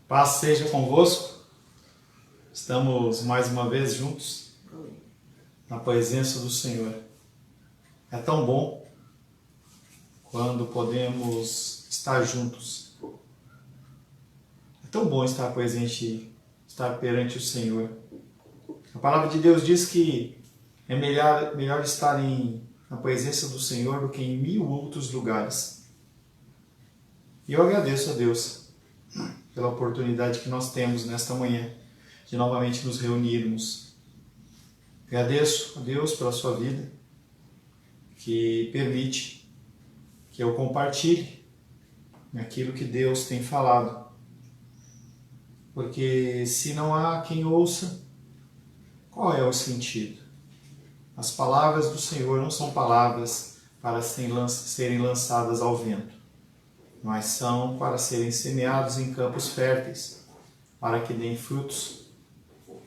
Paz seja convosco. Estamos mais uma vez juntos na presença do Senhor. É tão bom quando podemos estar juntos. É tão bom estar presente, estar perante o Senhor. A palavra de Deus diz que é melhor estar na presença do Senhor do que em 1000 outros lugares. E eu agradeço a Deus pela oportunidade que nós temos nesta manhã de novamente nos reunirmos. Agradeço a Deus pela sua vida, que permite que eu compartilhe aquilo que Deus tem falado. Porque se não há quem ouça, qual é o sentido? As palavras do Senhor não são palavras para serem lançadas ao vento, mas são para serem semeados em campos férteis, para que deem frutos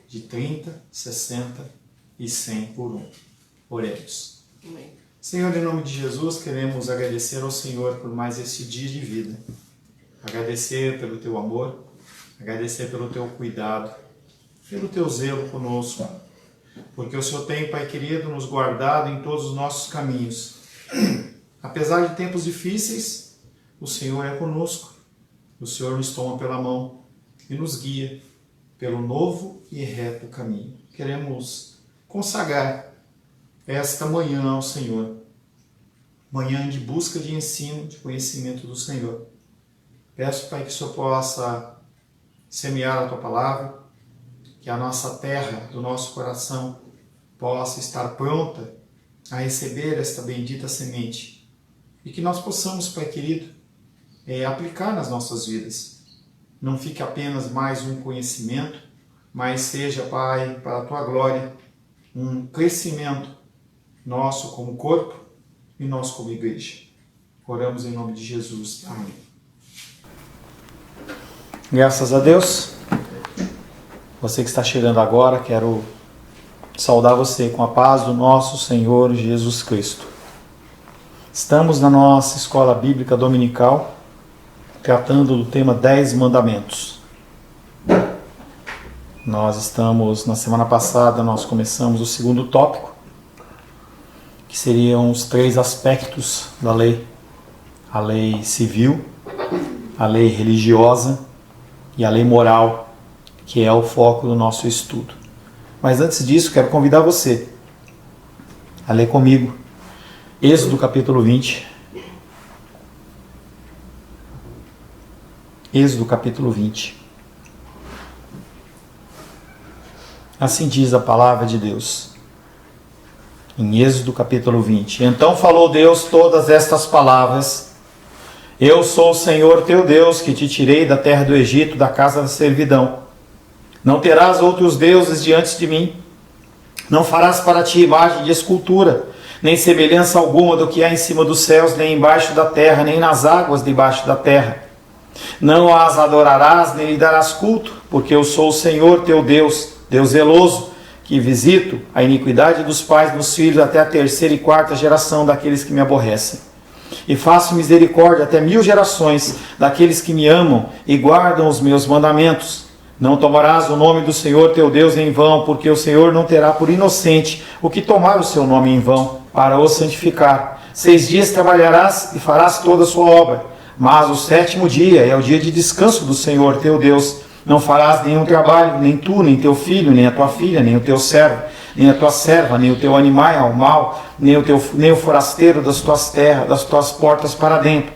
de 30, 60 e 100 por um. Oremos. Amém. Senhor, em nome de Jesus, queremos agradecer ao Senhor por mais esse dia de vida. Agradecer pelo Teu amor, agradecer pelo Teu cuidado, pelo Teu zelo conosco, porque o Senhor tem, Pai querido, nos guardado em todos os nossos caminhos. Apesar de tempos difíceis, o Senhor é conosco. O Senhor nos toma pela mão e nos guia pelo novo e reto caminho. Queremos consagrar esta manhã ao Senhor. Manhã de busca de ensino, de conhecimento do Senhor. Peço, Pai, que o Senhor possa semear a Tua palavra, que a nossa terra, do nosso coração, possa estar pronta a receber esta bendita semente. E que nós possamos, Pai querido, aplicar nas nossas vidas. Não fique apenas mais um conhecimento, mas seja, Pai, para a Tua glória, um crescimento nosso como corpo e nosso como igreja. Oramos em nome de Jesus. Amém. Graças a Deus. Você que está chegando agora, quero saudar você com a paz do nosso Senhor Jesus Cristo. Estamos na nossa escola bíblica dominical, tratando do tema 10 mandamentos. Na semana passada, nós começamos o segundo tópico, que seriam os 3 aspectos da lei. A lei civil, a lei religiosa e a lei moral, que é o foco do nosso estudo. Mas antes disso, quero convidar você a ler comigo Êxodo capítulo 20. Êxodo capítulo 20. Assim diz a palavra de Deus. Em Êxodo capítulo 20. Então falou Deus todas estas palavras. Eu sou o Senhor teu Deus, que te tirei da terra do Egito, da casa da servidão. Não terás outros deuses diante de mim. Não farás para ti imagem de escultura, nem semelhança alguma do que há em cima dos céus, nem embaixo da terra, nem nas águas debaixo da terra. Não as adorarás, nem lhe darás culto, porque eu sou o Senhor teu Deus, Deus zeloso, que visito a iniquidade dos pais dos filhos até a 3ª e 4ª geração daqueles que me aborrecem. E faço misericórdia até 1000 gerações daqueles que me amam e guardam os meus mandamentos. Não tomarás o nome do Senhor teu Deus em vão, porque o Senhor não terá por inocente o que tomar o seu nome em vão, para o santificar. 6 dias trabalharás e farás toda a sua obra, mas o 7º dia é o dia de descanso do Senhor teu Deus. Não farás nenhum trabalho, nem tu, nem teu filho, nem a tua filha, nem o teu servo, nem a tua serva, nem o teu animal, nem o forasteiro das tuas terras, das tuas portas para dentro.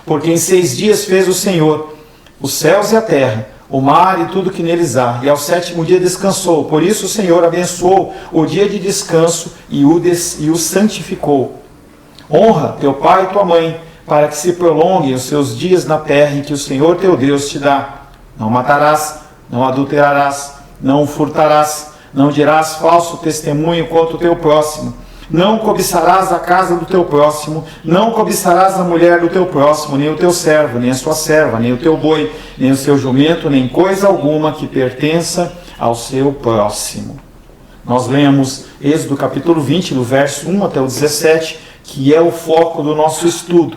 Porque em 6 dias fez o Senhor os céus e a terra, o mar e tudo que neles há, e ao 7º dia descansou. Por isso o Senhor abençoou o dia de descanso e o santificou. Honra teu pai e tua mãe, para que se prolonguem os seus dias na terra em que o Senhor teu Deus te dá. Não matarás, não adulterarás, não furtarás, não dirás falso testemunho contra o teu próximo. Não cobiçarás a casa do teu próximo, não cobiçarás a mulher do teu próximo, nem o teu servo, nem a sua serva, nem o teu boi, nem o seu jumento, nem coisa alguma que pertença ao seu próximo. Nós lemos Êxodo capítulo 20, do verso 1 até o 17, que é o foco do nosso estudo.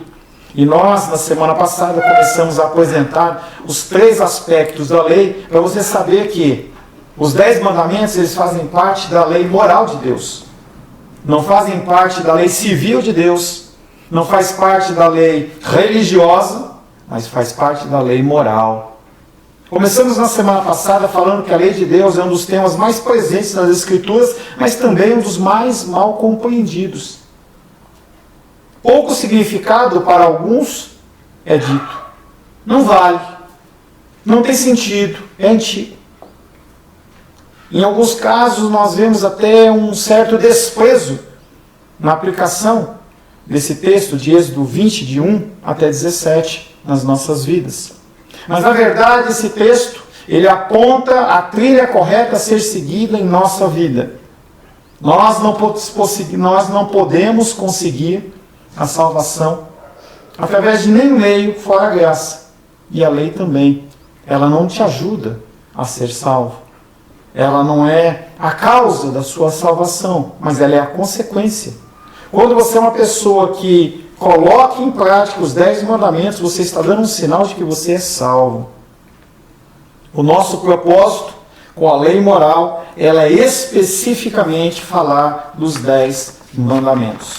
E nós, na semana passada, começamos a apresentar os 3 aspectos da lei, para você saber que os 10 mandamentos, eles fazem parte da lei moral de Deus. Não fazem parte da lei civil de Deus, não faz parte da lei religiosa, mas faz parte da lei moral. Começamos na semana passada falando que a lei de Deus é um dos temas mais presentes nas Escrituras, mas também um dos mais mal compreendidos. Pouco significado para alguns é dito. Não vale, não tem sentido, é antigo. Em alguns casos nós vemos até um certo desprezo na aplicação desse texto de Êxodo 20, de 1 até 17, nas nossas vidas. Mas na verdade esse texto, ele aponta a trilha correta a ser seguida em nossa vida. Nós não podemos conseguir a salvação através de nenhum meio fora a graça. E a lei também, ela não te ajuda a ser salvo. Ela não é a causa da sua salvação, mas ela é a consequência. Quando você é uma pessoa que coloca em prática os 10 mandamentos, você está dando um sinal de que você é salvo. O nosso propósito com a lei moral, ela é especificamente falar dos 10 mandamentos.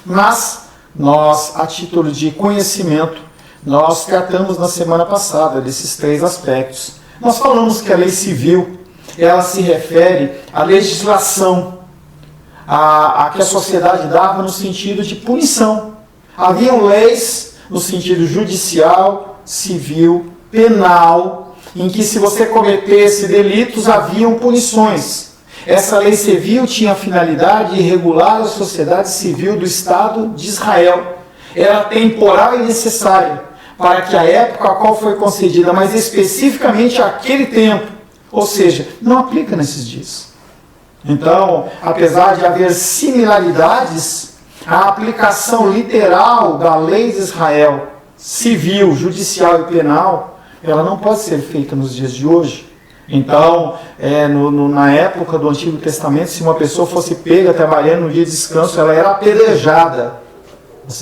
Mas nós, a título de conhecimento, nós tratamos na semana passada desses 3 aspectos. Nós falamos que a lei civil, ela se refere à legislação a que a sociedade dava no sentido de punição. Haviam leis no sentido judicial, civil, penal, em que se você cometesse delitos, haviam punições. Essa lei civil tinha a finalidade de regular a sociedade civil do Estado de Israel. Era temporal e necessária para que a época a qual foi concedida, mas especificamente aquele tempo, ou seja, não aplica nesses dias. Então, apesar de haver similaridades, a aplicação literal da lei de Israel, civil, judicial e penal, ela não pode ser feita nos dias de hoje. Então, na época do Antigo Testamento, se uma pessoa fosse pega trabalhando no dia de descanso, ela era apedrejada.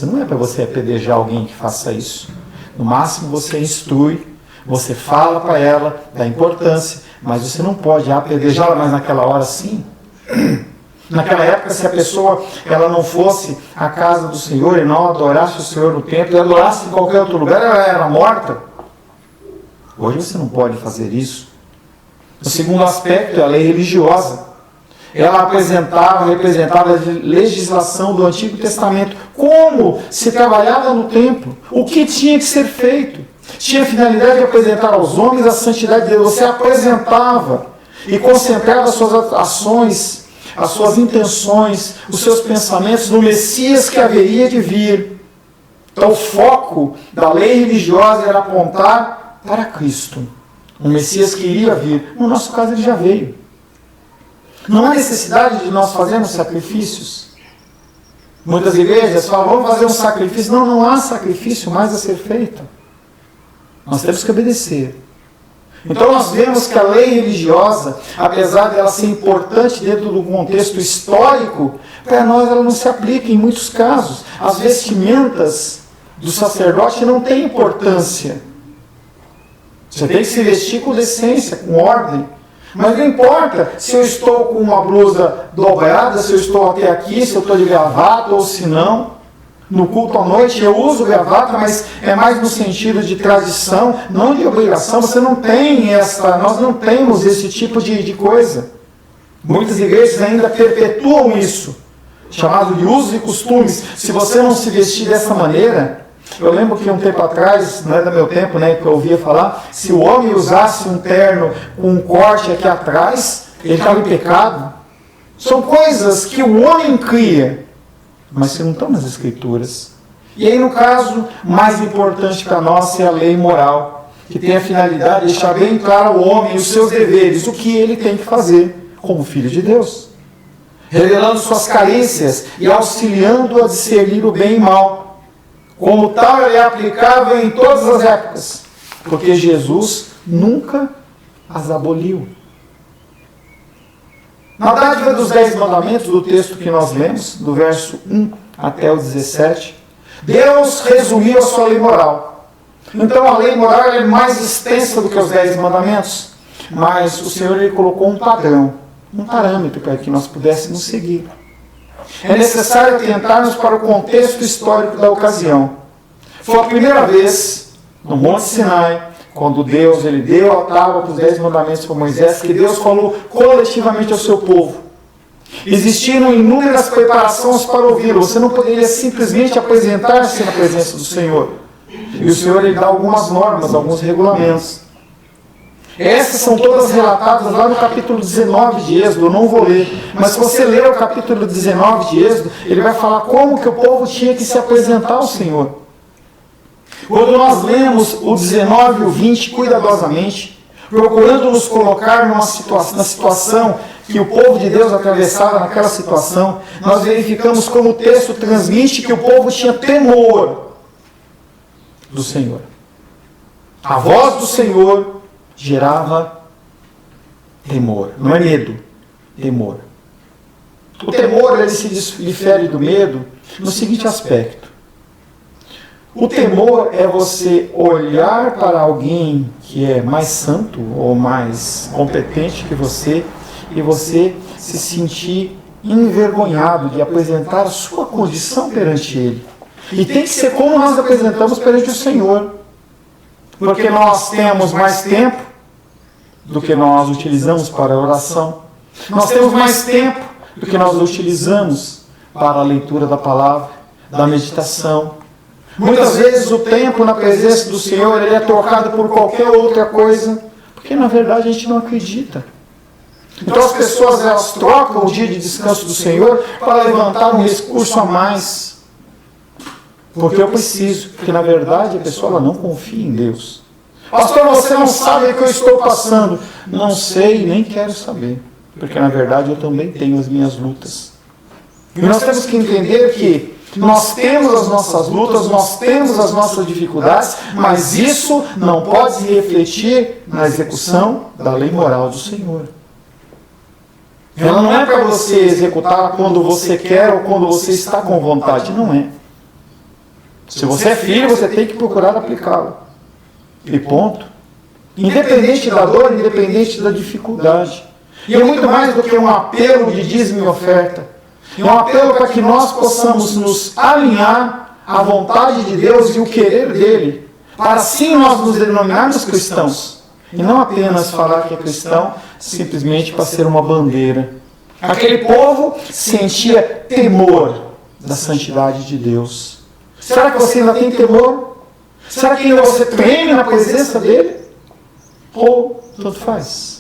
Não é para você apedrejar alguém que faça isso. No máximo você instrui, você fala para ela da importância, mas você não pode apedrejá-la, mas naquela hora sim. Naquela época, se a pessoa ela não fosse à casa do Senhor e não adorasse o Senhor no templo, e adorasse em qualquer outro lugar, ela era morta. Hoje você não pode fazer isso. O segundo aspecto é a lei religiosa. Ela representava a legislação do Antigo Testamento. Como se trabalhava no templo, o que tinha que ser feito. Tinha a finalidade de apresentar aos homens a santidade de Deus. Você apresentava e concentrava as suas ações, as suas intenções, os seus pensamentos no Messias que haveria de vir. Então o foco da lei religiosa era apontar para Cristo. Um Messias que iria vir. No nosso caso ele já veio. Não há necessidade de nós fazermos sacrifícios. Muitas igrejas falam, vamos fazer um sacrifício. Não há sacrifício mais a ser feito. Nós temos que obedecer. Então nós vemos que a lei religiosa, apesar dela ser importante dentro do contexto histórico, para nós ela não se aplica em muitos casos. As vestimentas do sacerdote não têm importância. Você tem que se vestir com decência, com ordem. Mas não importa se eu estou com uma blusa dobrada, se eu estou até aqui, se eu estou de gravata ou se não. No culto à noite eu uso gravata, mas é mais no sentido de tradição, não de obrigação. Você não tem nós não temos esse tipo de coisa. Muitas igrejas ainda perpetuam isso, chamado de usos e costumes. Se você não se vestir dessa maneira, eu lembro que um tempo atrás, não é do meu tempo, né, que eu ouvia falar, se o homem usasse um terno com um corte aqui atrás, ele estava em pecado. São coisas que o homem cria, mas que não estão nas Escrituras. E aí, no caso, mais importante para nós é a lei moral, que tem a finalidade de deixar bem claro ao homem os seus deveres, o que ele tem que fazer como filho de Deus, revelando suas carências e auxiliando a discernir o bem e mal. Como tal, ele é aplicável em todas as épocas, porque Jesus nunca as aboliu. Na dádiva dos 10 mandamentos, do texto que nós lemos, do verso 1 até o 17, Deus resumiu a sua lei moral. Então a lei moral é mais extensa do que os 10 mandamentos. Mas o Senhor ele colocou um padrão, um parâmetro para que nós pudéssemos seguir. É necessário atentarmos para o contexto histórico da ocasião. Foi a primeira vez no Monte Sinai, quando Deus ele deu a tábua para os 10 mandamentos para Moisés, que Deus falou coletivamente ao seu povo. Existiram inúmeras preparações para ouvi-lo. Você não poderia simplesmente apresentar-se na presença do Senhor. E o Senhor ele dá algumas normas, alguns regulamentos. Essas são todas relatadas lá no capítulo 19 de Êxodo. Eu não vou ler, mas se você ler o capítulo 19 de Êxodo, ele vai falar como que o povo tinha que se apresentar ao Senhor. Quando nós lemos o 19 e o 20 cuidadosamente, procurando nos colocar na situação que o povo de Deus atravessava naquela situação, nós verificamos como o texto transmite que o povo tinha temor do Senhor. A voz do Senhor gerava temor. Não é medo, temor. O temor ele se difere do medo no seguinte aspecto. O temor é você olhar para alguém que é mais santo ou mais competente que você e você se sentir envergonhado de apresentar a sua condição perante Ele. E tem que ser como nós apresentamos perante o Senhor. Porque nós temos mais tempo do que nós utilizamos para a oração. Nós temos mais tempo do que nós utilizamos para a leitura da palavra, da meditação. Muitas vezes o tempo na presença do Senhor ele é trocado por qualquer outra coisa, porque na verdade a gente não acredita. Então as pessoas elas trocam o dia de descanso do Senhor para levantar um recurso a mais. Porque eu preciso, porque na verdade a pessoa ela não confia em Deus. Pastor, você não sabe o que eu estou passando. Não sei, nem quero saber. Porque na verdade eu também tenho as minhas lutas. E nós temos que entender que nós temos as nossas lutas, nós temos as nossas dificuldades, mas isso não pode se refletir na execução da lei moral do Senhor. Ela não é para você executá-la quando você quer ou quando você está com vontade, não é. Se você é filho, você tem que procurar aplicá-la. E ponto. Independente da dor, independente da dificuldade. E é muito mais do que um apelo de dízimo e oferta. É um apelo para que nós possamos nos alinhar à vontade de Deus e o querer dele, para assim nós nos denominarmos cristãos. E não apenas falar que é cristão simplesmente para ser uma bandeira. Aquele povo sentia temor da santidade de Deus. Será que você ainda tem temor? Será que ainda você treme na presença dele? Ou tanto faz?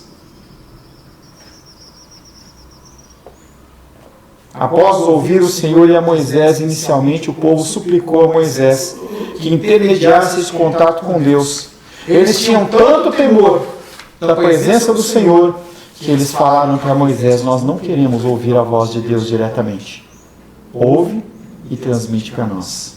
Após ouvir o Senhor e a Moisés, inicialmente o povo suplicou a Moisés que intermediasse esse contato com Deus. Eles tinham tanto temor da presença do Senhor que eles falaram para Moisés: nós não queremos ouvir a voz de Deus diretamente. Ouve e transmite para nós.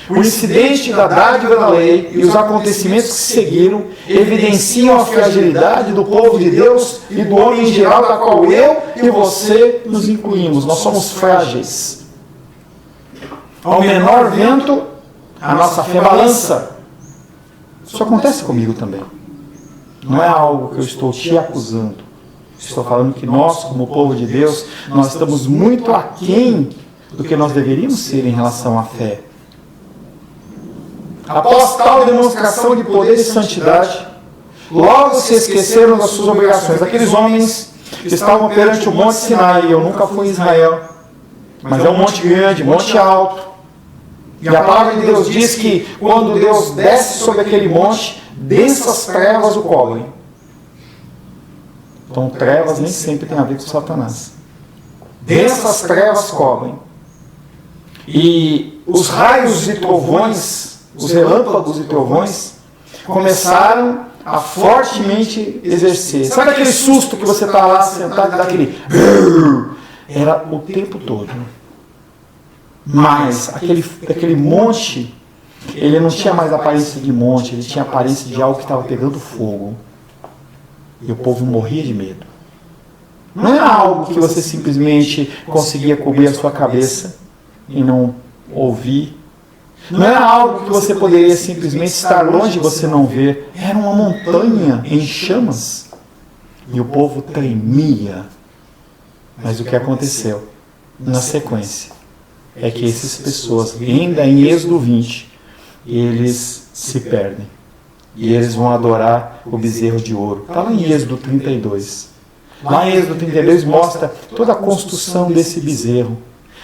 O incidente da dádiva da lei e os acontecimentos que seguiram evidenciam a fragilidade do povo de Deus e do homem em geral, da qual eu e você nos incluímos. Nós somos frágeis. Ao menor vento, a nossa fé balança. Isso acontece comigo também. Não é algo que eu estou te acusando. Estou falando que nós, como povo de Deus, nós estamos muito aquém do que nós deveríamos ser em relação à fé. Após tal demonstração de poder e santidade, logo se esqueceram das suas obrigações. Aqueles homens que estavam perante o Monte Sinai. Eu nunca fui em Israel, mas é um monte grande, monte alto. E a palavra de Deus diz que quando Deus desce sobre aquele monte, densas trevas o cobrem. Então trevas nem sempre tem a ver com Satanás. Densas trevas cobrem. E os raios e trovões, os relâmpagos e trovões, começaram a fortemente exercer. Sabe aquele susto que você está lá sentado e dá aquele... Era o tempo todo. Mas aquele monte, ele não tinha mais aparência de monte, ele tinha aparência de algo que estava pegando fogo. E o povo morria de medo. Não era algo que você simplesmente conseguia cobrir a sua cabeça e não ouvir Não era algo que você poderia simplesmente estar longe e você não ver. Era uma montanha em chamas. E o povo tremia. Mas o que aconteceu na sequência é que essas pessoas, ainda em Êxodo 20, eles se perdem. E eles vão adorar o bezerro de ouro. Está lá em Êxodo 32. Lá em Êxodo 32 mostra toda a construção desse bezerro.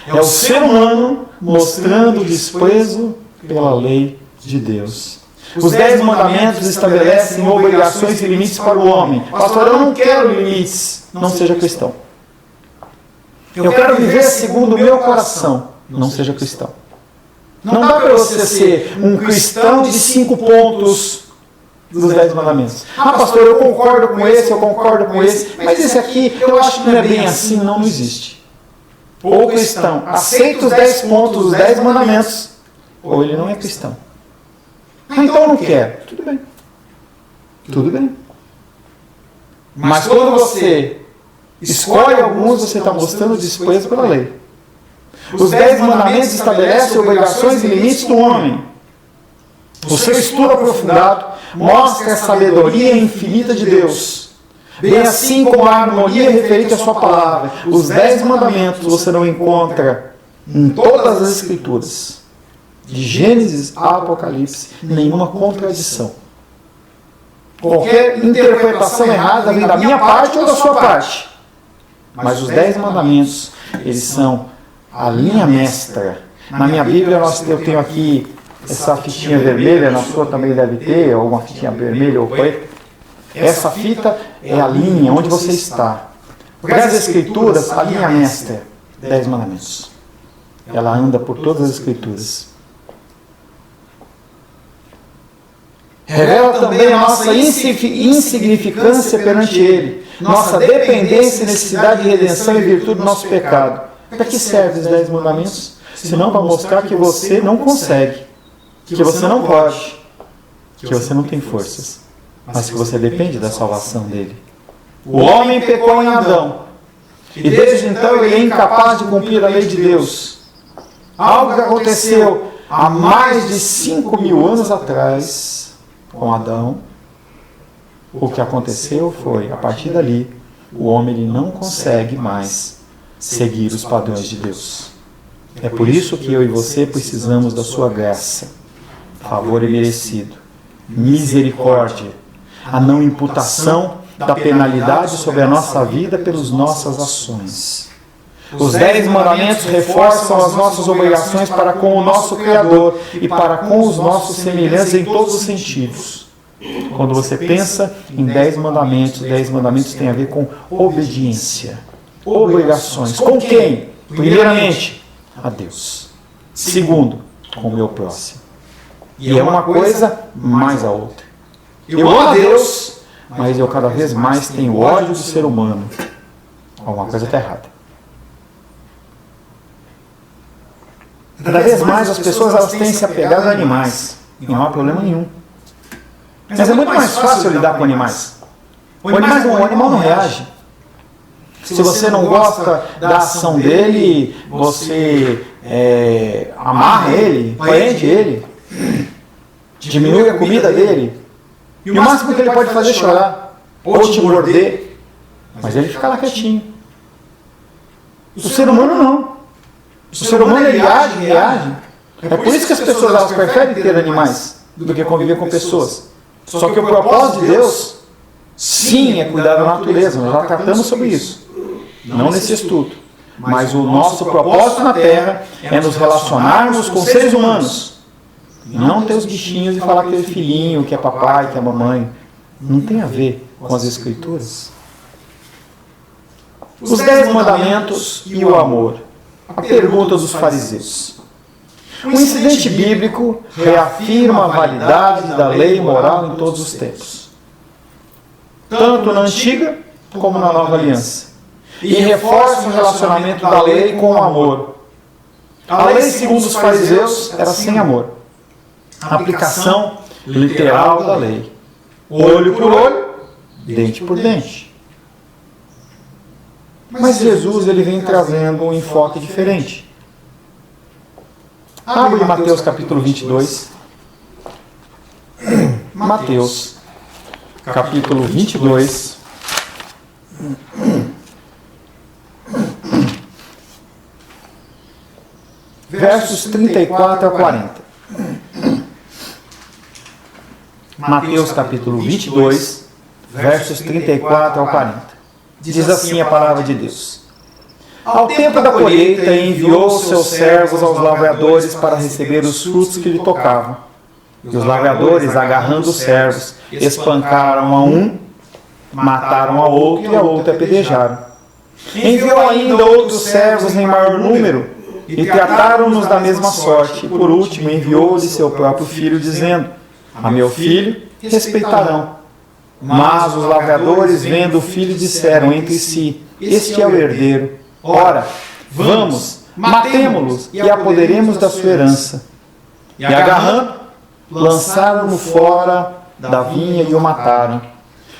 É o ser humano mostrando desprezo pela lei de Deus. Os 10 mandamentos estabelecem obrigações e limites para o homem. Pastor, eu não quero limites. Não seja cristão. Eu quero viver segundo o meu coração. Não seja cristão. Não dá para você ser um cristão de 5 pontos dos 10 mandamentos. Ah, pastor, eu concordo com esse, mas esse aqui eu acho que não é bem assim. Não existe. Ou o cristão aceita os 10 pontos, os 10 mandamentos, ou ele não é cristão. Ah, então eu não quero. Tudo bem. Tudo bem. Mas quando você escolhe alguns, você está mostrando desprezo pela lei. Os 10 mandamentos estabelecem obrigações e limites do homem. O seu estudo aprofundado mostra a sabedoria infinita de Deus. Bem assim como a harmonia referente à sua palavra. Os 10 mandamentos você não encontra em todas as escrituras. De Gênesis a Apocalipse, nenhuma contradição. Qualquer interpretação errada vem da minha parte ou da sua parte. Mas os 10 mandamentos, eles são a linha mestra. Na minha Bíblia eu tenho aqui essa fitinha vermelha, na sua também deve ter, ou uma fitinha vermelha ou preta. Essa fita é a linha onde você está. Para as Escrituras, a linha mestra, 10 mandamentos. Ela anda por todas as Escrituras. Revela também a nossa insignificância perante Ele, nossa dependência, necessidade de redenção e virtude do nosso pecado. Para que servem os 10 mandamentos? Senão para mostrar que você não consegue, que você não pode, que você não tem forças, mas que você depende da salvação dele. O homem pecou em Adão, e desde então ele é incapaz de cumprir a lei de Deus. Algo que aconteceu há mais de 5.000 anos atrás com Adão. O que aconteceu foi, a partir dali, o homem ele não consegue mais seguir os padrões de Deus. É por isso que eu e você precisamos da sua graça, favor imerecido, misericórdia, a não imputação da penalidade sobre a nossa vida pelas nossas ações. Os 10 mandamentos reforçam as nossas obrigações para com o nosso Criador e para com os nossos semelhantes em todos os sentidos. Quando você pensa em 10 mandamentos têm a ver com obediência, obrigações. Com quem? Primeiramente, a Deus. Segundo, com o meu próximo. E é uma coisa mais a outra. Eu amo a Deus, mas eu cada vez mais tenho ódio do ser humano. Alguma coisa está errada. Cada vez mais as pessoas elas têm se apegado a animais. E não há problema nenhum. Mas é muito mais fácil lidar com animais. O animal não reage. Se você não gosta da ação dele, você amarra ele, prende ele, diminui a comida dele. E o máximo que ele pode fazer é chorar ou te morder. Mas ele fica lá quietinho. O ser humano não. O ser humano ele age, reage. É por isso que as pessoas elas preferem ter animais do que conviver com pessoas. Só que o propósito de Deus, sim, é cuidar da natureza. Nós já tratamos sobre isso. Não nesse estudo. Mas o nosso propósito na Terra é nos relacionarmos com seres humanos. E não ter os bichinhos e falar que é filhinho, que é papai, que é mamãe. Não tem a ver com as Escrituras. Os 10 mandamentos e o amor. A pergunta dos fariseus. Um incidente bíblico reafirma a validade da lei moral em todos os tempos. Tanto na antiga como na nova aliança. E reforça o relacionamento da lei com o amor. A lei, segundo os fariseus, era sem amor. A aplicação literal da lei. Olho por olho, dente por dente. Mas Jesus ele vem trazendo um enfoque diferente. Abre Mateus capítulo 22. Mateus capítulo 22. Versos 34 a 40. Mateus capítulo 22, versos 34 ao 40. Diz assim a palavra de Deus. Ao tempo da colheita, enviou os seus servos aos lavradores para receber os frutos que lhe tocavam. E os lavradores, agarrando os servos, espancaram a um, mataram a outro e a outro apedrejaram. Enviou ainda outros servos em maior número, e trataram-nos da mesma sorte. E por último enviou-lhe seu próprio filho, dizendo: a meu filho respeitarão. Mas os lavradores, vendo o filho, disseram entre si: este é o herdeiro. Ora, vamos, matemo-los e apoderemos da sua herança. E agarrando, lançaram-no fora da vinha e o mataram.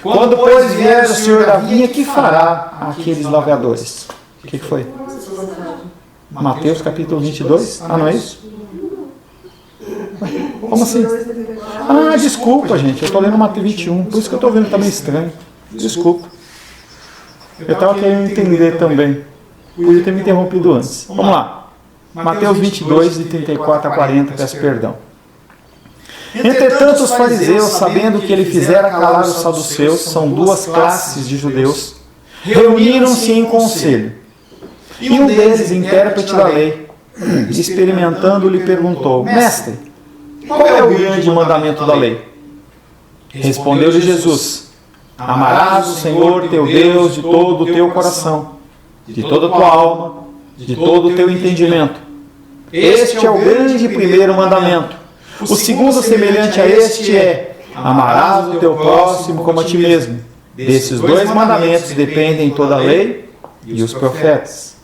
Quando, pois, vier o senhor da vinha, que fará aqueles lavradores? O que foi? Mateus capítulo 22? Ah, não é isso? Como assim? Ah, desculpa, gente. Eu estou lendo Mateus 21. Por isso que eu estou vendo também estranho. Desculpa. Eu estava querendo entender também. Podia ter me interrompido antes. Vamos lá. Mateus 22, de 34 a 40. Peço perdão. Entretanto, os fariseus, sabendo que ele fizera calar os saduceus, são duas classes de judeus, reuniram-se em conselho. E um deles, intérprete da lei, experimentando, lhe perguntou: mestre, qual é o grande mandamento da lei? Respondeu-lhe Jesus: amarás o Senhor teu Deus de todo o teu coração, de toda a tua alma, de todo o teu entendimento. Este é o grande e primeiro mandamento. O segundo, semelhante a este, é: amarás o teu próximo como a ti mesmo. Desses dois mandamentos dependem toda a lei e os profetas.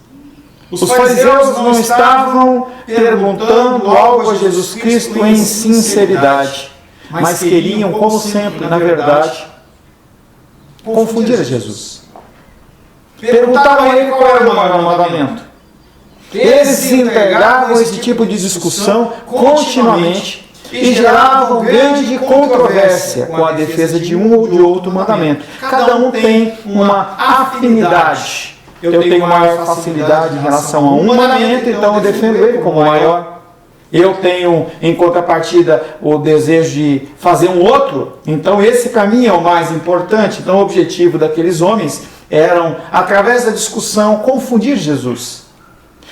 Os fariseus não estavam perguntando algo a Jesus Cristo em sinceridade, mas queriam, como sempre, na verdade, confundir a Jesus. Perguntavam a ele qual era o maior mandamento. Eles se entregavam a esse tipo de discussão continuamente e geravam grande controvérsia com a defesa de um ou de outro mandamento. Cada um tem uma afinidade. Eu tenho maior facilidade em relação a um mandamento, então eu defendo ele como maior. Eu tenho, em contrapartida, o desejo de fazer um outro, então esse para mim é o mais importante. Então o objetivo daqueles homens era, através da discussão, confundir Jesus.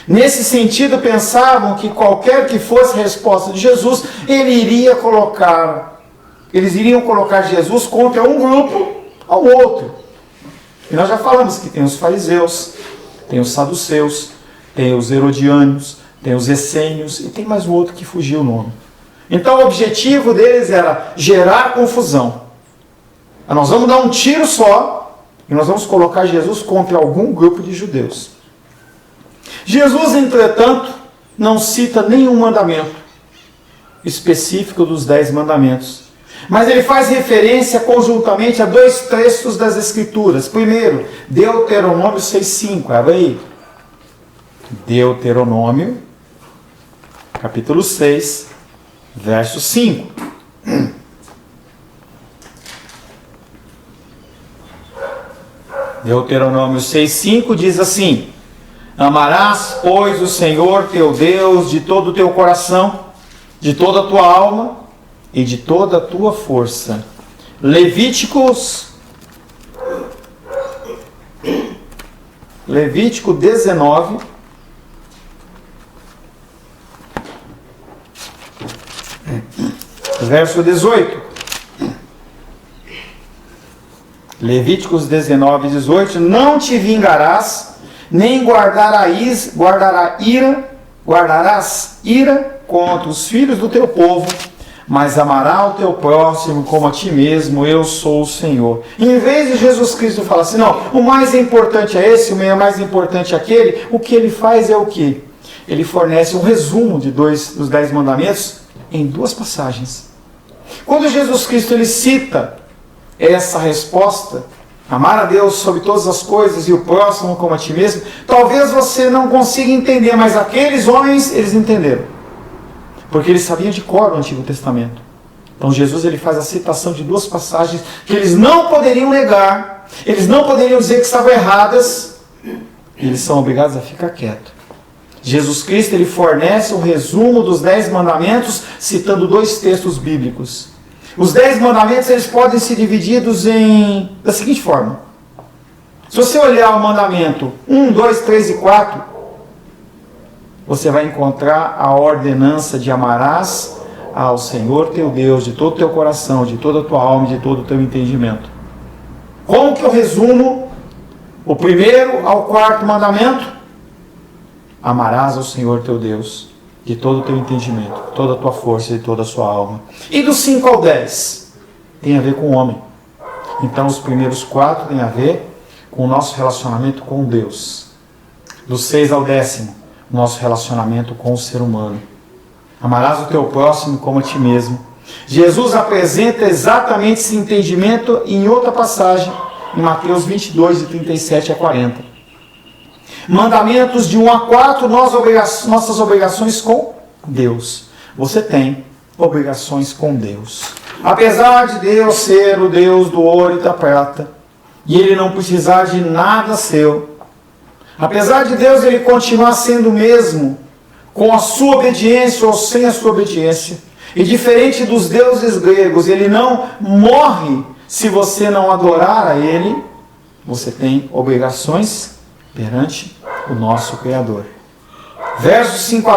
Nesse sentido, pensavam que qualquer que fosse a resposta de Jesus, eles iriam colocar Jesus contra um grupo ao outro. E nós já falamos que tem os fariseus, tem os saduceus, tem os herodianos, tem os essênios e tem mais um outro que fugiu o nome. Então o objetivo deles era gerar confusão. Nós vamos dar um tiro só e nós vamos colocar Jesus contra algum grupo de judeus. Jesus, entretanto, não cita nenhum mandamento específico dos 10 mandamentos. Mas ele faz referência conjuntamente a dois textos das Escrituras. Primeiro, Deuteronômio 6,5. Abre aí. Deuteronômio, capítulo 6, verso 5. Deuteronômio 6,5 diz assim: amarás, pois, o Senhor teu Deus de todo o teu coração, de toda a tua alma e de toda a tua força. Levítico 19, verso 18. Levíticos 19, 18. Não te vingarás, nem guardarás ira contra os filhos do teu povo, mas amará o teu próximo como a ti mesmo, eu sou o Senhor. E em vez de Jesus Cristo falar assim, não, o mais importante é esse, o mais importante é aquele, o que ele faz é o quê? Ele fornece um resumo de dos 10 mandamentos em 2 passagens. Quando Jesus Cristo ele cita essa resposta, amar a Deus sobre todas as coisas e o próximo como a ti mesmo, talvez você não consiga entender, mas aqueles homens, eles entenderam. porque eles sabiam de cor o Antigo Testamento. Então Jesus ele faz a citação de duas passagens que eles não poderiam negar, eles não poderiam dizer que estavam erradas, e eles são obrigados a ficar quietos. Jesus Cristo ele fornece um resumo dos 10 mandamentos, citando 2 textos bíblicos. Os 10 mandamentos eles podem ser divididos da seguinte forma. Se você olhar o mandamento 1, 2, 3 e 4, você vai encontrar a ordenança de amarás ao Senhor teu Deus de todo o teu coração, de toda a tua alma, de todo o teu entendimento. Como que eu resumo o primeiro ao 4º mandamento? Amarás ao Senhor teu Deus de todo o teu entendimento, toda a tua força e toda a sua alma. E do 5 ao 10 tem a ver com o homem. Então os primeiros 4 têm a ver com o nosso relacionamento com Deus. Do 6 ao 10º, nosso relacionamento com o ser humano. Amarás o teu próximo como a ti mesmo. Jesus apresenta exatamente esse entendimento em outra passagem, em Mateus 22, de 37 a 40. Mandamentos de 1 a 4, nossas obrigações com Deus. Você tem obrigações com Deus. Apesar de Deus ser o Deus do ouro e da prata, e Ele não precisar de nada seu, apesar de Deus ele continuar sendo o mesmo, com a sua obediência ou sem a sua obediência, e diferente dos deuses gregos, ele não morre se você não adorar a Ele, você tem obrigações perante o nosso Criador. Versos 5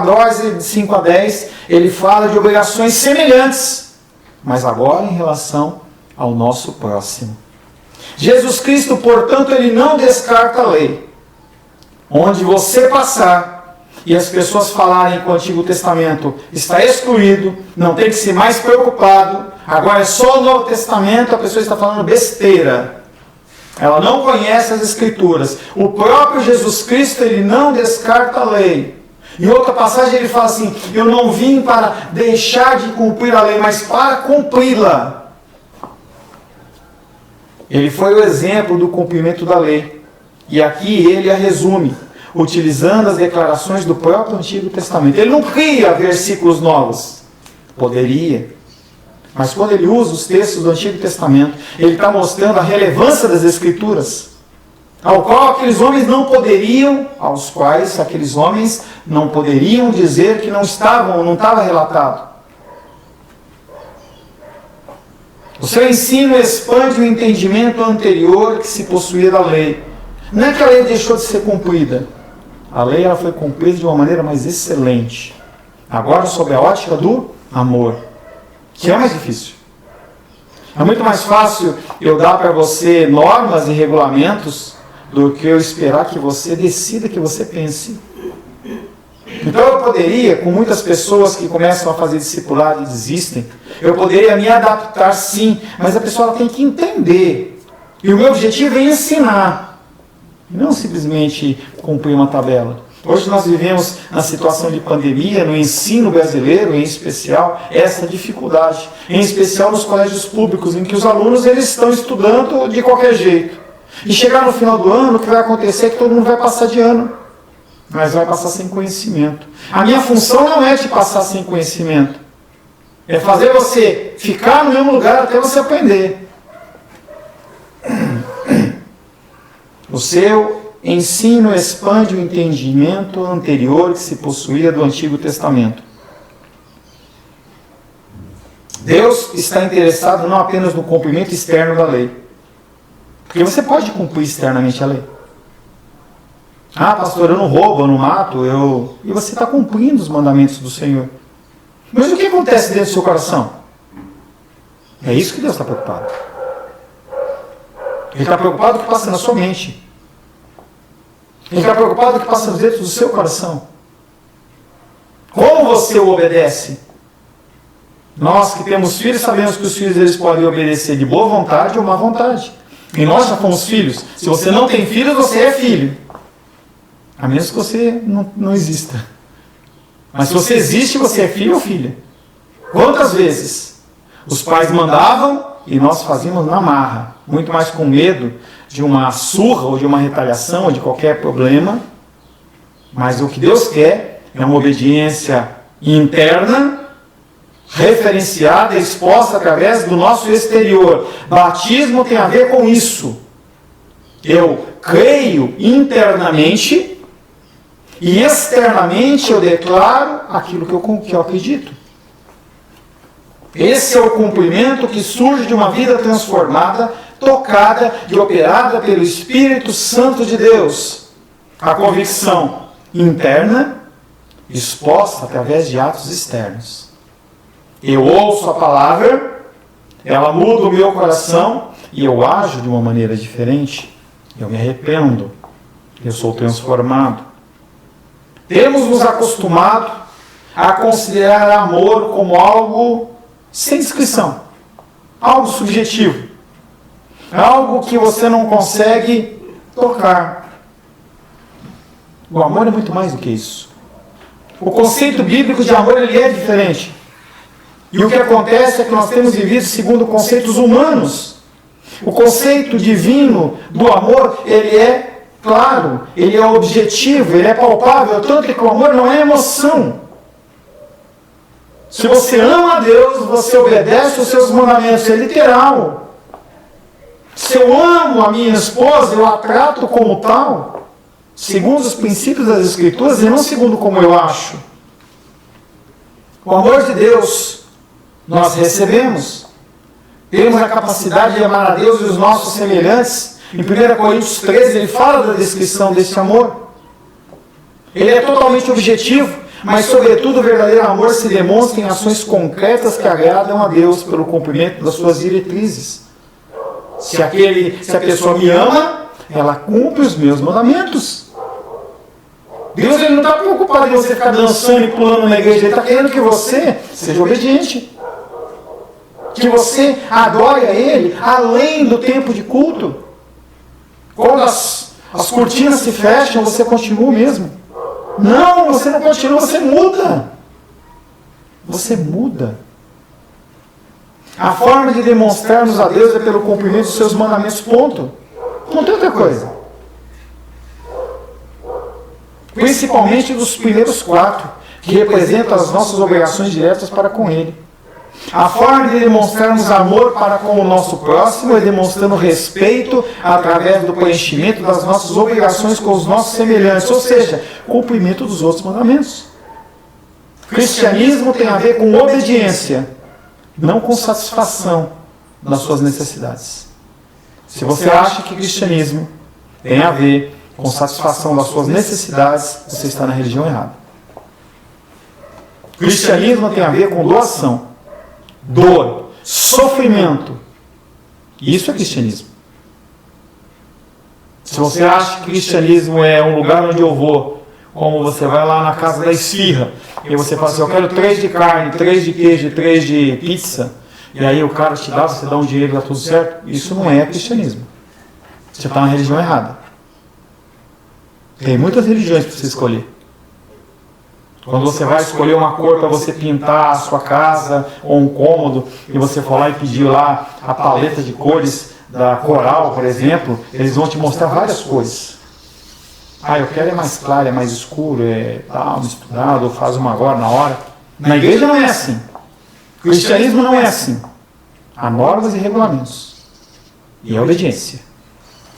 a 10, ele fala de obrigações semelhantes, mas agora em relação ao nosso próximo. Jesus Cristo, portanto, ele não descarta a lei. Onde você passar e as pessoas falarem que o Antigo Testamento está excluído, não tem que ser mais preocupado, agora é só o Novo Testamento, a pessoa está falando besteira. Ela não conhece as Escrituras. O próprio Jesus Cristo, ele não descarta a lei. Em outra passagem ele fala assim, eu não vim para deixar de cumprir a lei, mas para cumpri-la. Ele foi o exemplo do cumprimento da lei. E aqui ele a resume, utilizando as declarações do próprio Antigo Testamento. Ele não cria versículos novos. Poderia. Mas quando ele usa os textos do Antigo Testamento, ele está mostrando a relevância das Escrituras, aos quais aqueles homens não poderiam dizer que não estava relatado. O seu ensino expande o entendimento anterior que se possuía da lei. Não é que a lei deixou de ser cumprida. A lei ela foi cumprida de uma maneira mais excelente. Agora, sob a ótica do amor, que é mais difícil. É muito mais fácil eu dar para você normas e regulamentos do que eu esperar que você decida, que você pense. Então eu poderia, com muitas pessoas que começam a fazer discipulado e desistem, eu poderia me adaptar sim, mas a pessoa ela tem que entender. E o meu objetivo é ensinar, não simplesmente cumprir uma tabela. Hoje nós vivemos na situação de pandemia, no ensino brasileiro, em especial, essa dificuldade. Em especial nos colégios públicos, em que os alunos eles estão estudando de qualquer jeito. E chegar no final do ano, o que vai acontecer é que todo mundo vai passar de ano. Mas vai passar sem conhecimento. A minha função não é te passar sem conhecimento. É fazer você ficar no mesmo lugar até você aprender. O seu ensino expande o entendimento anterior que se possuía do Antigo Testamento. Deus está interessado não apenas no cumprimento externo da lei. Porque você pode cumprir externamente a lei. Ah, pastor, eu não roubo, eu não mato, E você está cumprindo os mandamentos do Senhor. Mas o que acontece dentro do seu coração? É isso que Deus está preocupado. Ele está preocupado com o que passa na sua mente. Ele está preocupado com o que passa dentro do seu coração. Como você o obedece? Nós que temos filhos sabemos que os filhos eles podem obedecer de boa vontade ou má vontade. E nós já fomos filhos. Se você não tem filhos, você é filho. A menos que você não exista. Mas se você existe, você é filho ou filha. Quantas vezes os pais mandavam e nós fazíamos na marra, muito mais com medo de uma surra ou de uma retaliação ou de qualquer problema, mas o que Deus quer é uma obediência interna, referenciada, exposta através do nosso exterior. Batismo tem a ver com isso. Eu creio internamente e externamente eu declaro aquilo que eu acredito. Esse é o cumprimento que surge de uma vida transformada, tocada e operada pelo Espírito Santo de Deus. A convicção interna exposta através de atos externos. Eu ouço a palavra, ela muda o meu coração e eu ajo de uma maneira diferente. Eu me arrependo, eu sou transformado. Temos nos acostumado a considerar amor como algo sem descrição, algo subjetivo, algo que você não consegue tocar. O amor é muito mais do que isso. O conceito bíblico de amor ele é diferente. E o que acontece é que nós temos vivido segundo conceitos humanos. O conceito divino do amor, ele é claro, ele é objetivo, ele é palpável, tanto que o amor não é emoção. Se você ama a Deus, você obedece os seus mandamentos, é literal. Se eu amo a minha esposa, eu a trato como tal, segundo os princípios das Escrituras e não segundo como eu acho. O amor de Deus nós recebemos. Temos a capacidade de amar a Deus e os nossos semelhantes. Em 1 Coríntios 13 ele fala da descrição desse amor. Ele é totalmente objetivo, mas sobretudo o verdadeiro amor se demonstra em ações concretas que agradam a Deus pelo cumprimento das suas diretrizes. Se a pessoa me ama, ela cumpre os meus mandamentos. Deus ele não está preocupado em você ficar dançando e pulando na igreja. Ele está querendo que você seja obediente. Que você adore a Ele além do tempo de culto. Quando as cortinas se fecham, você continua mesmo. Não, você não continua, você muda. Você muda. A forma de demonstrarmos a Deus é pelo cumprimento dos seus mandamentos, ponto. Não tem outra coisa. Principalmente dos primeiros 4, que representam as nossas obrigações diretas para com Ele. A forma de demonstrarmos amor para com o nosso próximo é demonstrando respeito através do preenchimento das nossas obrigações com os nossos semelhantes, ou seja, cumprimento dos outros mandamentos. Cristianismo tem a ver com obediência, não com satisfação das suas necessidades. Se você acha que cristianismo tem a ver com satisfação das suas necessidades, você está na religião errada. Cristianismo tem a ver com doação, dor, sofrimento. Isso é cristianismo. Se você acha que cristianismo é um lugar onde eu vou, como você vai lá na casa da esfirra, e você fala assim, eu quero 3 de carne, 3 de queijo, 3 de pizza, e aí o cara te dá, você dá um dinheiro e dá tudo certo, isso não é cristianismo. Você está na religião errada. Tem muitas religiões para você escolher. Quando você vai escolher uma cor para você pintar a sua casa ou um cômodo e você for lá e pedir lá a paleta de cores da Coral, por exemplo, eles vão te mostrar várias cores. Ah, eu quero é mais claro, é mais escuro, é tal, misturado, ou faz uma agora na hora. Na igreja não é assim. O cristianismo não é assim. Há normas e regulamentos. E a obediência.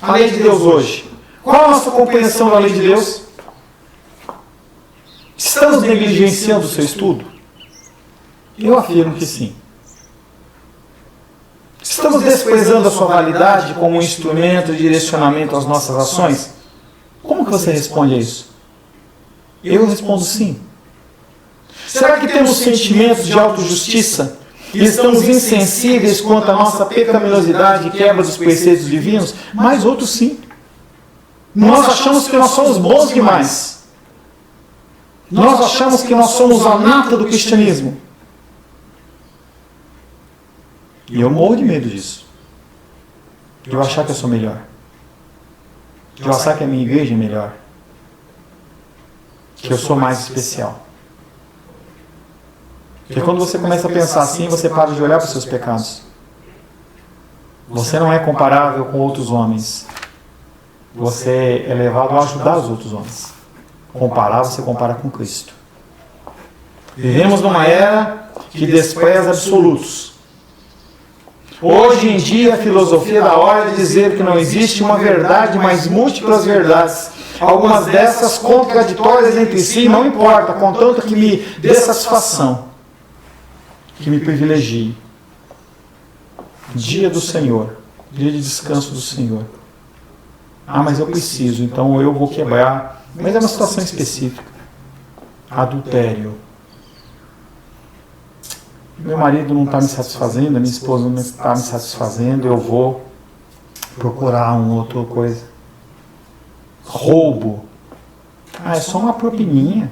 A lei de Deus hoje. Qual a nossa compreensão da lei de Deus? Estamos negligenciando o seu estudo? Eu afirmo que sim. Estamos desprezando a sua validade como um instrumento de direcionamento às nossas ações? Como que você responde a isso? Eu respondo sim. Será que temos sentimentos de autojustiça e estamos insensíveis quanto à nossa pecaminosidade e quebra dos preceitos divinos? Mas outros sim. Nós achamos que nós somos bons demais. Nós achamos que nós somos a nata do cristianismo. E eu morro de medo disso. De eu achar que eu sou melhor. De eu achar que a minha igreja é melhor. Que eu sou mais especial. Porque quando você começa a pensar assim, você para de olhar para os seus pecados. Você não é comparável com outros homens. Você é levado a ajudar os outros homens. Comparar, você compara com Cristo. Vivemos numa era que despreza absolutos. Hoje em dia, a filosofia da hora de dizer que não existe uma verdade, mas múltiplas verdades. Algumas dessas contraditórias entre si, não importa, contanto que me dê satisfação, que me privilegie. Dia do Senhor, dia de descanso do Senhor. Ah, mas eu preciso, então eu vou quebrar. Mas é uma situação específica. Adultério. Meu marido não está me satisfazendo, a minha esposa não está me satisfazendo, eu vou procurar outra coisa. Roubo. Ah, é só uma propininha.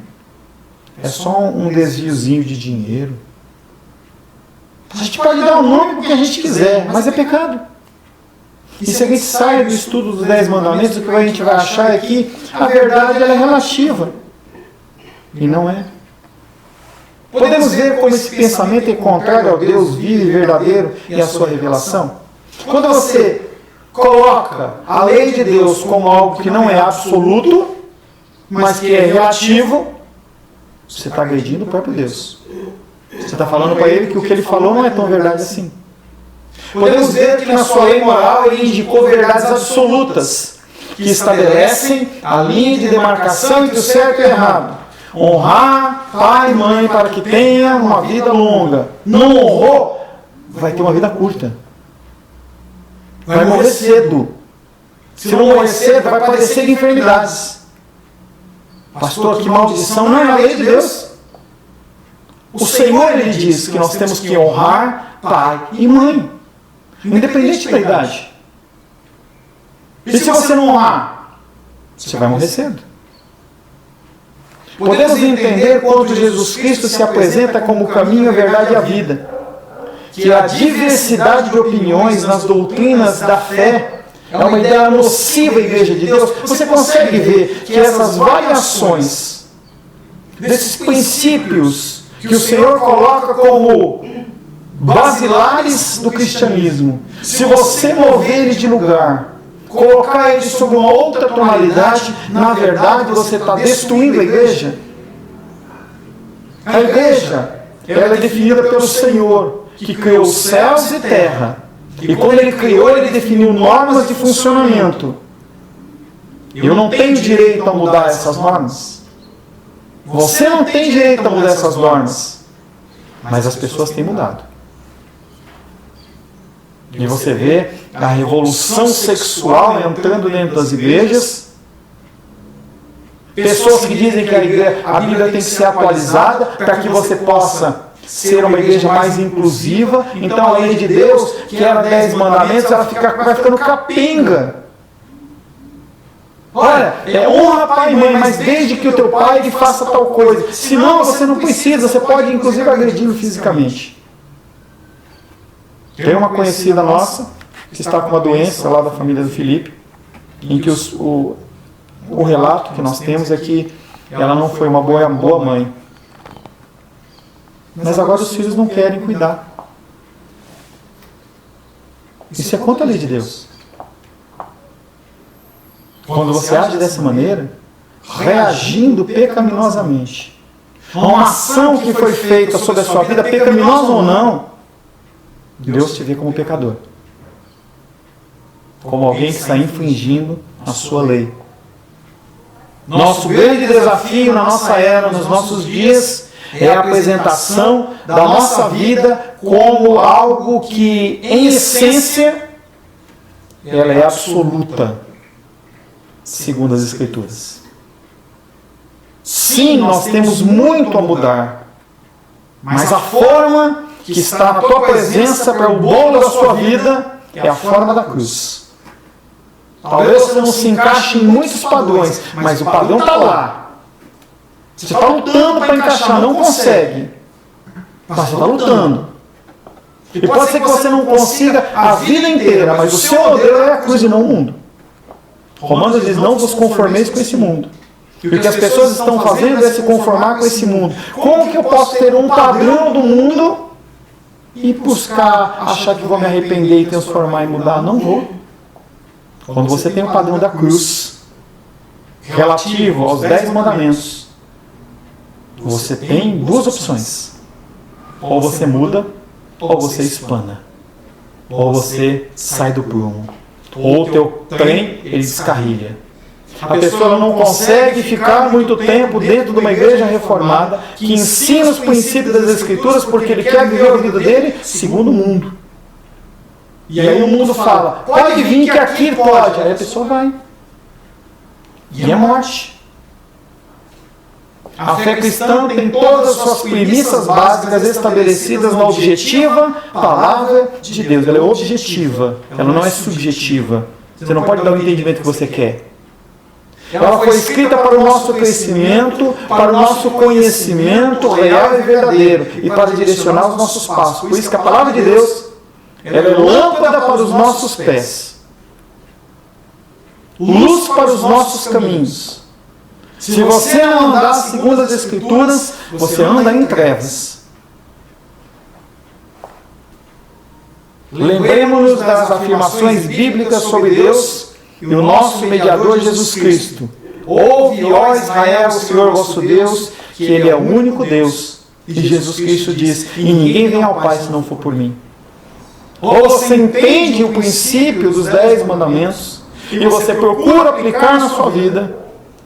É só um desviozinho de dinheiro. A gente pode dar o nome porque a gente quiser, mas é pecado. E se a gente sai do estudo dos 10 mandamentos, o que a gente vai achar é que a verdade ela é relativa. E não é. Podemos ver como esse pensamento é contrário ao Deus vivo e verdadeiro e à sua revelação. Quando você coloca a lei de Deus como algo que não é absoluto, mas que é relativo, você está agredindo o próprio Deus. Você está falando para ele que o que ele falou não é tão verdade assim. Podemos ver que na sua lei moral ele indicou verdades absolutas, que estabelecem a linha de demarcação entre o certo e o errado. Honrar pai e mãe para que tenha uma vida longa. Não honrou, vai ter uma vida curta. Vai morrer cedo. Se não morrer cedo, vai padecer de enfermidades. Pastor, que maldição, não é a lei de Deus. O Senhor, ele diz que nós temos que honrar pai e mãe, independente da idade. E se você não honrar, você vai morrer cedo. Podemos entender quanto Jesus Cristo se apresenta como o caminho, a verdade e a vida. Que a diversidade de opiniões nas doutrinas da fé é uma ideia nociva à Igreja de Deus. Você consegue ver que essas variações desses princípios que o Senhor coloca como basilares do cristianismo, se você mover ele de lugar, colocar ele sobre uma outra tonalidade, na verdade você está destruindo a igreja. A igreja, ela é definida pelo Senhor, que criou céus e terra. E quando ele criou, ele definiu normas de funcionamento. Eu não tenho direito a mudar essas normas. Você não tem direito a mudar essas normas. Mas as pessoas têm mudado. E você vê a revolução sexual entrando dentro das igrejas. Pessoas que dizem que a Bíblia tem que ser atualizada para que você possa ser uma igreja mais inclusiva. Então a lei de Deus, que era 10 mandamentos, ela vai ficando capenga. Olha, honra pai e mãe, mas desde que o teu pai ele faça tal coisa. Senão você não precisa, você pode inclusive agredi-lo fisicamente. Tem uma conhecida nossa que está com uma doença lá da família do Felipe, em que o relato que nós temos é que ela não foi uma boa mãe. Mas agora os filhos não querem cuidar. Isso é contra a lei de Deus. Quando você age dessa maneira, reagindo pecaminosamente a uma ação que foi feita sobre a sua vida, pecaminosa ou não, Deus te vê como pecador. Como alguém que está infringindo a sua lei. Nosso grande desafio na nossa era, nos nossos dias, é a apresentação da nossa vida como algo que, em essência, ela é absoluta, segundo as Escrituras. Sim, nós temos muito a mudar, mas a forma que está na tua presença para o bolo da sua vida é a forma da cruz. Talvez você não se encaixe em muitos padrões, mas o padrão está lá. Você está lutando para encaixar, não consegue. Mas você está lutando. E pode ser que você não consiga a vida inteira, mas o seu modelo é a cruz e não o mundo. Romanos diz, não vos conformeis com esse mundo. E o que as pessoas estão fazendo é se conformar com esse mundo. Como que eu posso ter um padrão do mundo e buscar, achar que vou me arrepender e transformar e mudar? Não vou. Quando você tem o padrão da cruz, relativo aos 10 mandamentos, você tem duas opções. Ou você muda, ou você espana. Ou você sai do prumo. Ou o teu trem, ele descarrilha. A pessoa ela não consegue ficar muito tempo dentro de uma igreja reformada que ensina os princípios das Escrituras porque ele quer viver a vida dele segundo o mundo. E aí o mundo fala, pode vir que aqui pode. Aí a pessoa vai. E é morte. A fé cristã tem todas as suas premissas básicas estabelecidas na objetiva palavra de Deus. Ela é objetiva, ela não é subjetiva. Você não pode dar o entendimento que você quer. Ela foi escrita para o nosso crescimento, para o nosso conhecimento real e verdadeiro e para direcionar os nossos passos. Por isso que a palavra de Deus ela é lâmpada para os nossos pés, luz para os nossos caminhos. Se você não andar segundo as Escrituras, você anda em trevas. Lembremos-nos das afirmações bíblicas sobre Deus e o nosso mediador Jesus Cristo. Ouve, ó Israel, o Senhor vosso Deus, que Ele é o único Deus. E Jesus Cristo diz, e ninguém vem ao Pai se não for por mim. Ou você entende o princípio dos 10 mandamentos e você procura aplicar na sua vida,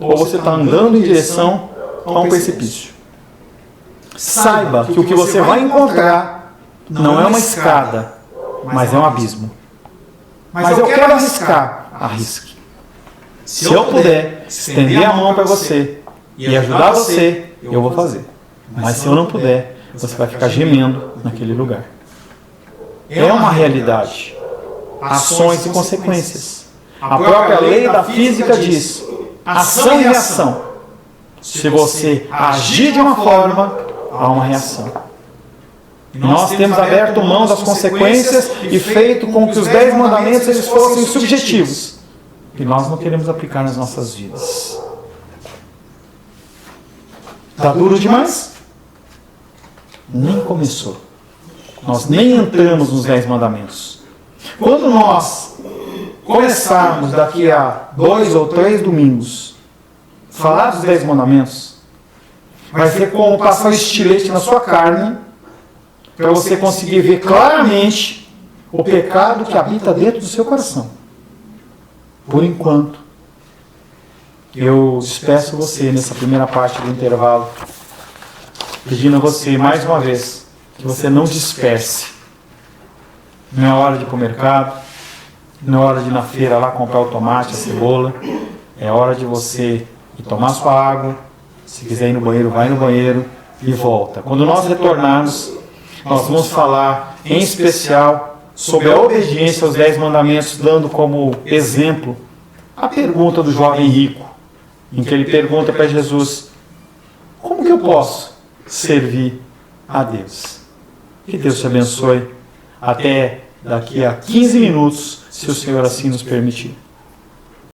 ou você está andando em direção a um precipício. Saiba que o que você vai encontrar não é uma escada, mas é um abismo. Mas eu quero arriscar. Arrisque. Se eu puder estender a mão para você e ajudar você, eu vou fazer. Mas se eu não puder, você vai ficar gemendo naquele lugar. É uma realidade. Ações e consequências. A própria lei da física diz: ação e reação. Se você agir de uma forma, há uma reação. Nós temos aberto mão das consequências e feito com que os 10 mandamentos eles fossem subjetivos. E nós não queremos aplicar nas nossas vidas. Está duro demais? Nem começou. Nós nem entramos nos 10 mandamentos. Quando nós começarmos daqui a 2 ou 3 domingos falar dos 10 mandamentos, vai ser como passar o estilete na sua carne para você conseguir ver claramente o pecado que habita dentro do seu coração. Por enquanto, eu despeço você nessa primeira parte do intervalo, pedindo a você mais uma vez que você não disperse. Não é hora de ir para o mercado, não é hora de ir na feira lá comprar o tomate, a cebola. É hora de você ir tomar sua água. Se quiser ir no banheiro, vai no banheiro e volta. Quando nós retornarmos, nós vamos falar em especial sobre a obediência aos 10 mandamentos, dando como exemplo a pergunta do jovem rico, em que ele pergunta para Jesus: como que eu posso servir a Deus? Que Deus te abençoe. Até daqui a 15 minutos, se o Senhor assim nos permitir.